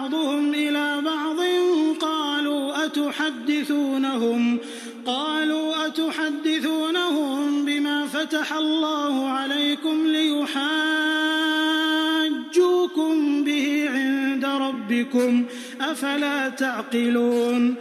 بعضهم إلى بعض قالوا أتحدثونهم بما فتح الله عليكم ليحاجوكم به عند ربكم أفلا تعقلون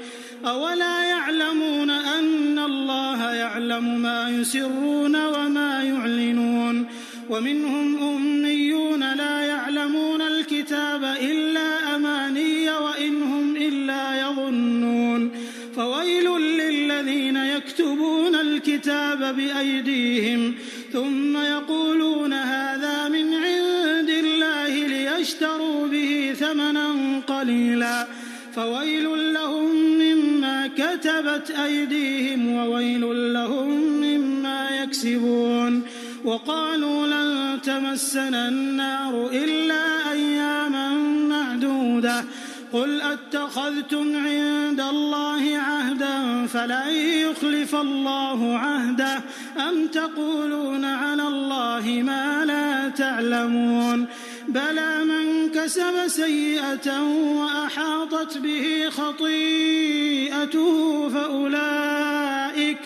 أولا يعلمون أن الله يعلم ما يسرون وما يعلنون ومنهم أميون لا يعلمون الكتاب إلا أماني وإن هم إلا يظنون فويل للذين يكتبون الكتاب بأيديهم ثم يقولون هذا من عند الله ليشتروا به ثمنا قليلا فويل لهم مما كتبت أيديهم وويل لهم مما يكسبون وقالوا لن تمسنا النار إلا أياما معدودة قل أتخذتم عند الله عهدا فلن يخلف الله عهده أم تقولون على الله ما لا تعلمون بلى من كسب سيئة وأحاطت به خطيئته فأولئك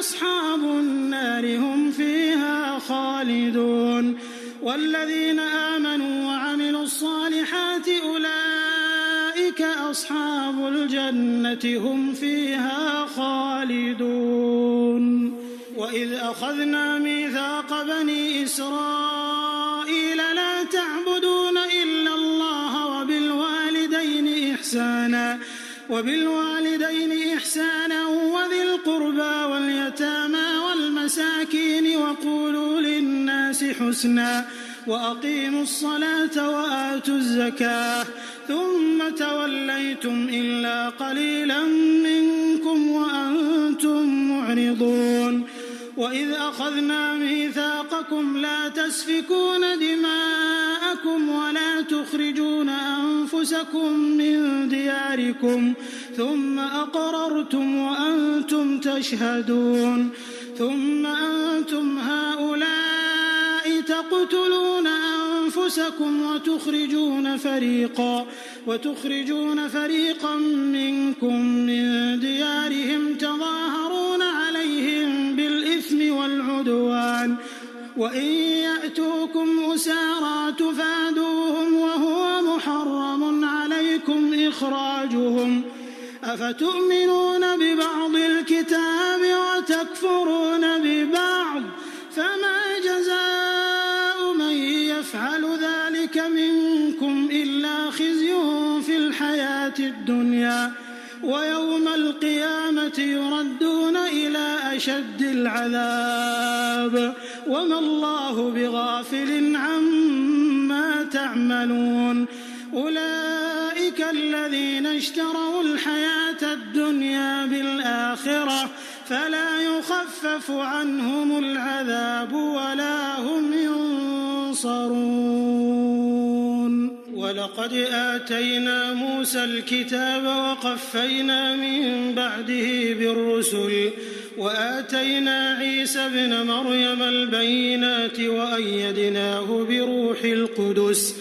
أصحاب النار هم فيها خالدون والذين آمنوا وعملوا الصالحات أولئك أصحاب الجنة هم فيها خالدون وإذ أخذنا ميثاق بني إسرائيل لا تعبدون إلا الله وبالوالدين إحسانا وذي القربى واليتامى والمساكين وقولوا للناس حسنا وأقيموا الصلاة وآتوا الزكاة ثم توليتم إلا قليلا منكم وأنتم معرضون وإذ أخذنا ميثاقكم لا تسفكون دماءكم ولا تخرجون أنفسكم من دياركم ثم أقررتم وأنتم تشهدون ثم أنتم هؤلاء تقتلون أنفسكم وتخرجون فريقا منكم من ديارهم تظاهرون عليهم بالإثم والعدوان وإن يأتوكم أسارى تفادوهم وهو محرم عليكم إخراجهم أفتؤمنون ببعض الكتاب وتكفرون ببعض فما جزاء من يفعل ذلك منكم إلا خزي في الحياة الدنيا ويوم القيامة يردون إلى أشد العذاب وما الله بغافل عما تعملون أولئك الذين اشتروا الحياة الدنيا بالآخرة فلا يخفف عنهم العذاب ولا هم ينصرون ولقد آتينا موسى الكتاب وقفينا من بعده بالرسل وآتينا عيسى ابن مريم البينات وأيدناه بروح القدس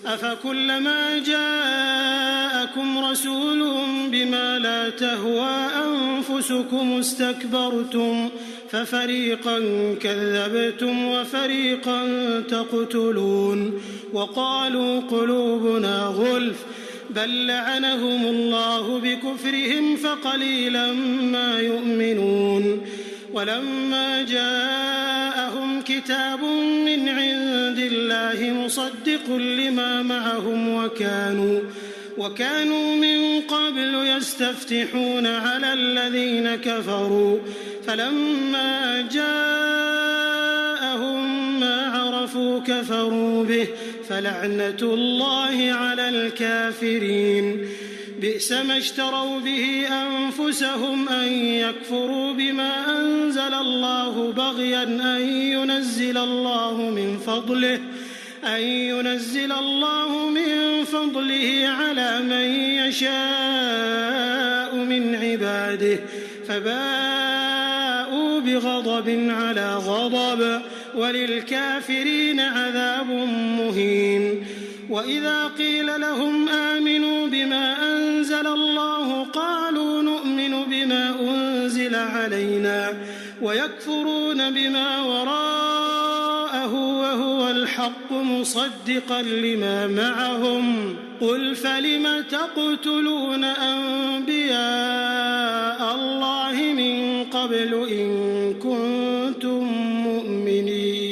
أفكلما جاءكم رسول بما لا تهوى أنفسكم استكبرتم ففريقا كذبتم وفريقا تقتلون وقالوا قلوبنا غلف بل لعنهم الله بكفرهم فقليلا ما يؤمنون ولما جاءهم كتاب من عند الله مصدق لما معهم وكانوا من قبل يستفتحون على الذين كفروا فلما جاءهم ما عرفوا كفروا به فلعنة الله على الكافرين بئس ما اشتروا به أنفسهم أن يكفروا بما أنزل الله بغيا أن ينزل الله من فضله على من يشاء من عباده فباءوا بغضب على غضب وللكافرين عذاب مهين وإذا قيل لهم آمنوا بما أنزل الله قالوا نؤمن بما أنزل علينا ويكفرون بما وراءه وهو الحق مصدقا لما معهم قل فلم تقتلون أنبياء الله من قبل إن كنتم مؤمنين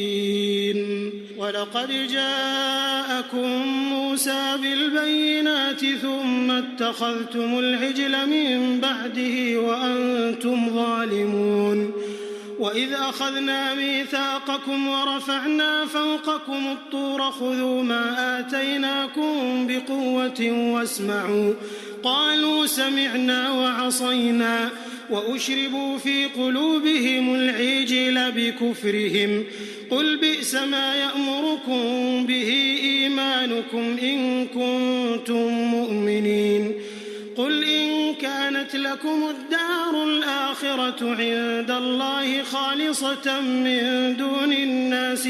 ولقد جاءكم موسى بالبينات ثم اتخذتم العجل من بعده وأنتم ظالمون وإذ أخذنا ميثاقكم ورفعنا فوقكم الطور خذوا ما آتيناكم بقوة واسمعوا قالوا سمعنا وعصينا وأشربوا في قلوبهم العجل بكفرهم قل بئس ما يأمركم به إيمانكم إن كنتم مؤمنين قل إن كانت لكم الدار الآخرة عند الله خالصة من دون الناس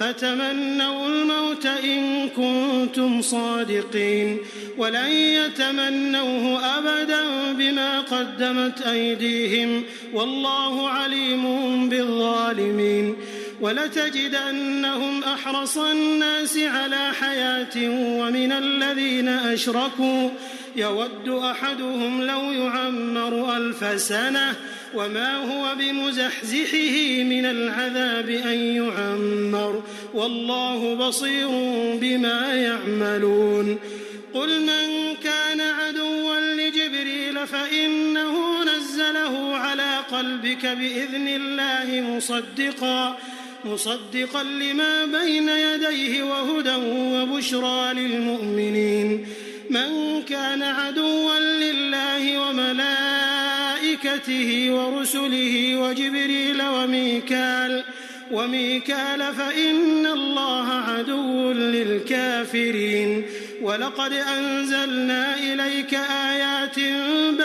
فتمنوا الموت إن كنتم صادقين ولن يتمنوه أبدا بما قدمت أيديهم والله عليم بالظالمين ولتجدنهم أحرص الناس على حياة ومن الذين أشركوا يود أحدهم لو يعمر 1000 سنة وما هو بمزحزحه من العذاب أن يعمر والله بصير بما يعملون قل من كان عدوا لجبريل فإنه نزله على قلبك بإذن الله مصدقا لما بين يديه وهدى وبشرى للمؤمنين من كان عدوا لله وملائكته ورسله وجبريل وميكال فإن الله عدو للكافرين ولقد أنزلنا إليك آيات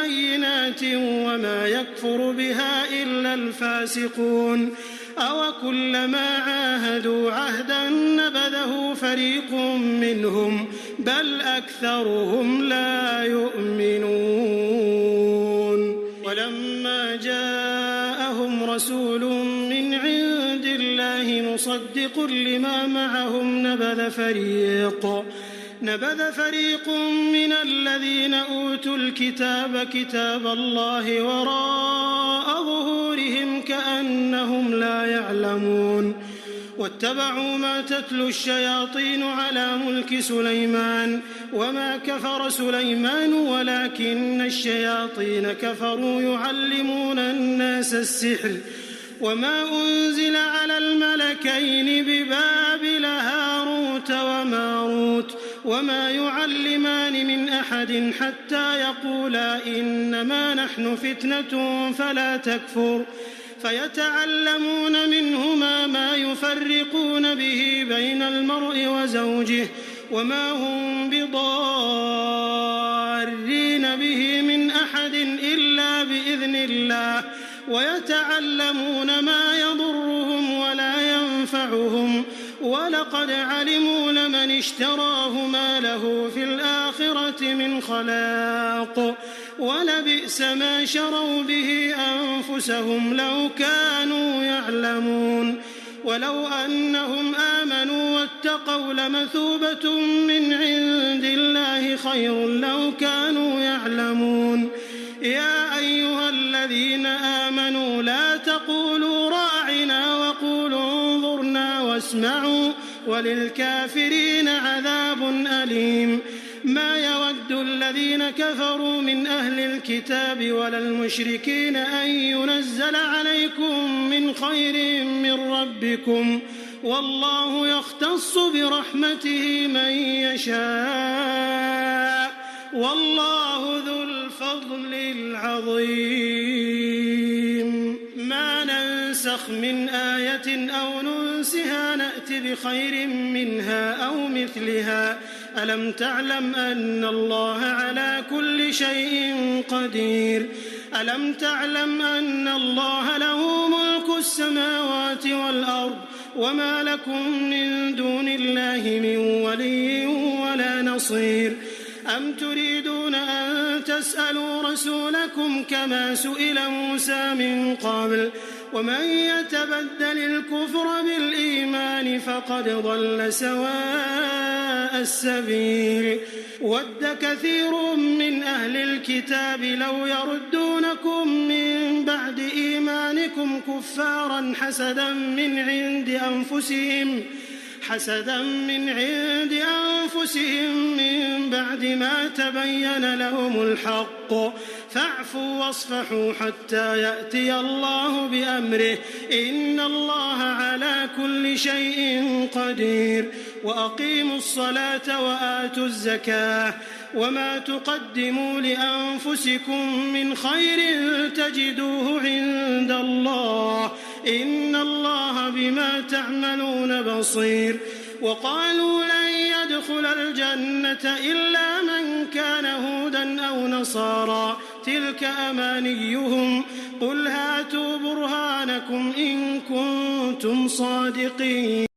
بينات وما يكفر بها إلا الفاسقون أوكلما عاهدوا عهدا نبذه فريق منهم بل أكثرهم لا يؤمنون ولما جاءهم رسول من عند الله مصدق لما معهم نبذ فريق من الذين أوتوا الكتاب كتاب الله وراء ظهورهم كأنهم لا يعلمون واتبعوا ما تتلو الشياطين على ملك سليمان وما كفر سليمان ولكن الشياطين كفروا يعلمون الناس السحر وما أنزل على الملكين ببابل هاروت وماروت وما يعلمان من أحد حتى يقولا إنما نحن فتنة فلا تكفر فيتعلمون منهما ما يفرقون به بين المرء وزوجه وما هم بضارين به من أحد إلا بإذن الله ويتعلمون ما يضرهم ولا ينفعهم ولقد علموا لمن اشتراه ما له في الآخرة من خلاق ولبئس ما شروا به أنفسهم لو كانوا يعلمون ولو أنهم آمنوا واتقوا لمثوبة من عند الله خير لو كانوا يعلمون يا أيها الذين آمنوا لا تقولوا راعنا وقولوا انظرنا واسمعوا وللكافرين عذاب أليم ما يود الذين كفروا من أهل الكتاب ولا المشركين أن ينزل عليكم من خير من ربكم والله يختص برحمته من يشاء والله ذو الفضل العظيم ما ننسخ من آية أو ننسها نأت بخير منها أو مثلها ألم تعلم أن الله على كل شيء قدير ألم تعلم أن الله له ملك السماوات والأرض وما لكم من دون الله من ولي ولا نصير أم تريدون أن تسألوا رسولكم كما سئل موسى من قبل ومن يتبدل الكفر بالإيمان فقد ضل سواء السبيل ود كثير من أهل الكتاب لو يردونكم من بعد إيمانكم كفارا حسدا من عند أنفسهم من بعد ما تبين لهم الحق فاعفوا واصفحوا حتى يأتي الله بأمره إن الله على كل شيء قدير وأقيموا الصلاة وآتوا الزكاة وما تقدموا لأنفسكم من خير تجدوه عند الله إن الله بما تعملون بصير وقالوا لن يدخل الجنة إلا من كان هودا أو نصارى تلك أمانيهم قل هاتوا برهانكم إن كنتم صادقين